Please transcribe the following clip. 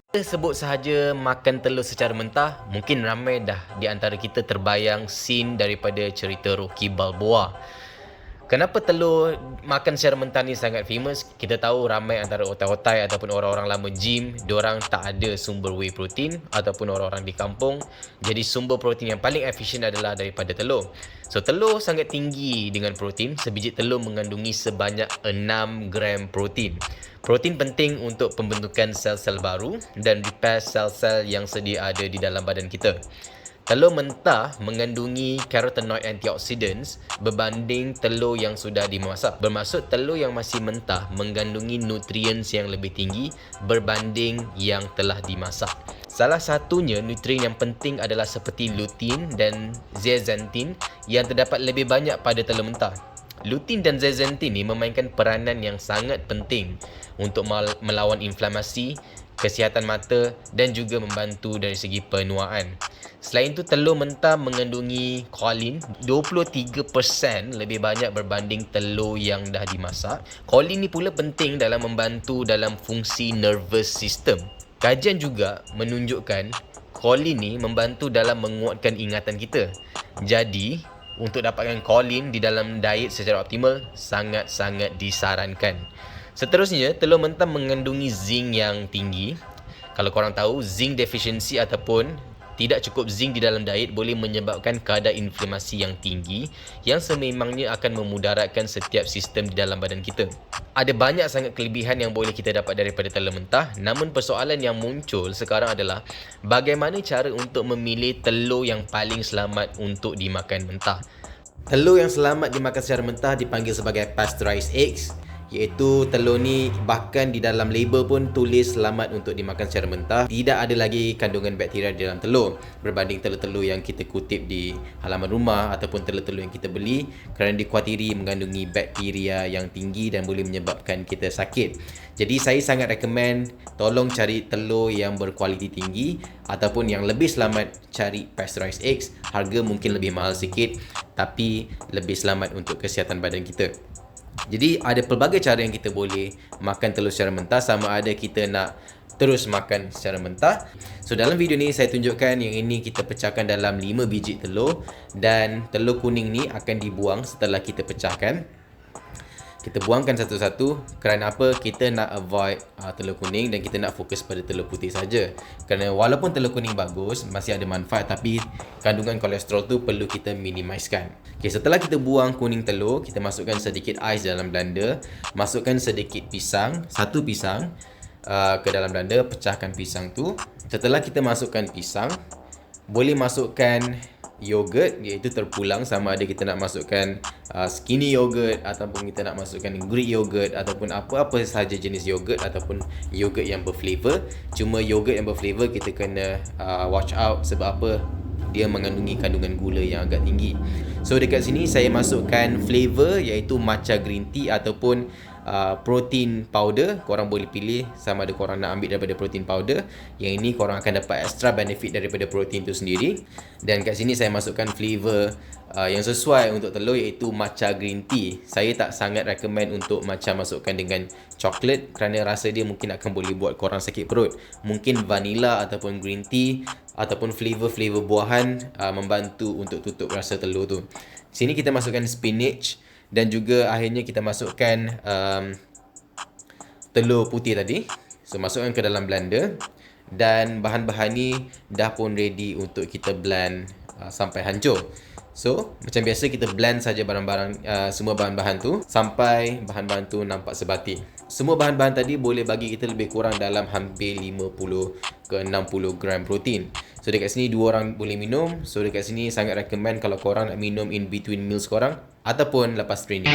Kita sebut sahaja makan telur secara mentah, mungkin ramai dah di antara kita terbayang scene daripada cerita Rocky Balboa. Kenapa telur makan secara mentah ni sangat famous? Kita tahu ramai antara otai-otai ataupun orang-orang lama gym, diorang tak ada sumber whey protein ataupun orang-orang di kampung. Jadi sumber protein yang paling efisien adalah daripada telur. So telur sangat tinggi dengan protein. Sebiji telur mengandungi sebanyak 6 gram protein. Protein penting untuk pembentukan sel-sel baru dan repair sel-sel yang sedia ada di dalam badan kita. Telur mentah mengandungi carotenoid antioxidants berbanding telur yang sudah dimasak. Bermaksud telur yang masih mentah mengandungi nutrients yang lebih tinggi berbanding yang telah dimasak. Salah satunya nutrien yang penting adalah seperti lutein dan zeaxanthin yang terdapat lebih banyak pada telur mentah. Lutein dan zeaxanthin ni memainkan peranan yang sangat penting untuk melawan inflamasi, kesihatan mata dan juga membantu dari segi penuaan. Selain itu, telur mentah mengandungi choline 23% lebih banyak berbanding telur yang dah dimasak. Choline ni pula penting dalam membantu dalam fungsi nervous system. Kajian juga menunjukkan choline ni membantu dalam menguatkan ingatan kita. Jadi, untuk dapatkan choline di dalam diet secara optimal sangat-sangat disarankan. Seterusnya, telur mentah mengandungi zinc yang tinggi. Kalau korang tahu, zinc deficiency ataupun tidak cukup zinc di dalam diet boleh menyebabkan kadar inflamasi yang tinggi yang sememangnya akan memudaratkan setiap sistem di dalam badan kita. Ada banyak sangat kelebihan yang boleh kita dapat daripada telur mentah, namun persoalan yang muncul sekarang adalah bagaimana cara untuk memilih telur yang paling selamat untuk dimakan mentah. Telur yang selamat dimakan secara mentah dipanggil sebagai pasteurized eggs, iaitu telur ni bahkan di dalam label pun tulis selamat untuk dimakan secara mentah. Tidak ada lagi kandungan bakteria di dalam telur berbanding telur-telur yang kita kutip di halaman rumah ataupun telur-telur yang kita beli kerana dikhawatiri mengandungi bakteria yang tinggi dan boleh menyebabkan kita sakit. Jadi saya sangat recommend tolong cari telur yang berkualiti tinggi ataupun yang lebih selamat cari pasteurized eggs. Harga mungkin lebih mahal sikit tapi lebih selamat untuk kesihatan badan kita. Jadi ada pelbagai cara yang kita boleh makan telur secara mentah, sama ada kita nak terus makan secara mentah. So dalam video ni saya tunjukkan yang ini kita pecahkan dalam 5 biji telur dan telur kuning ni akan dibuang setelah kita pecahkan. Kita buangkan satu-satu kerana apa? Kita nak avoid telur kuning dan kita nak fokus pada telur putih saja. Kerana walaupun telur kuning bagus, masih ada manfaat, tapi kandungan kolesterol tu perlu kita minimizekan. Okay, setelah kita buang kuning telur, kita masukkan sedikit ais dalam blender, masukkan sedikit pisang, satu pisang ke dalam blender, pecahkan pisang tu. Setelah kita masukkan pisang, boleh masukkan yogurt, iaitu terpulang, sama ada kita nak masukkan skinny yogurt ataupun kita nak masukkan Greek yogurt ataupun apa-apa sahaja jenis yogurt ataupun yogurt yang berflavor. Cuma yogurt yang berflavor kita kena watch out sebab apa? Dia mengandungi kandungan gula yang agak tinggi. So dekat sini saya masukkan flavor iaitu matcha green tea ataupun protein powder. Korang boleh pilih sama ada korang nak ambil daripada protein powder. Yang ini korang akan dapat extra benefit daripada protein tu sendiri. Dan kat sini saya masukkan flavor yang sesuai untuk telur iaitu matcha green tea. Saya tak sangat recommend untuk matcha masukkan dengan coklat kerana rasa dia mungkin akan boleh buat korang sakit perut. Mungkin vanilla ataupun green tea ataupun flavor-flavor buahan membantu untuk tutup rasa telur tu. Sini kita masukkan spinach dan juga akhirnya kita masukkan telur putih tadi. So masukkan ke dalam blender dan bahan-bahan ni dah pun ready untuk kita blend sampai hancur. So macam biasa kita blend saja barang-barang semua bahan-bahan tu sampai bahan-bahan tu nampak sebati. Semua bahan-bahan tadi boleh bagi kita lebih kurang dalam hampir 50 ke 60 gram protein. So dekat sini 2 orang boleh minum. So dekat sini sangat recommend kalau korang nak minum in between meals korang ataupun lepas training.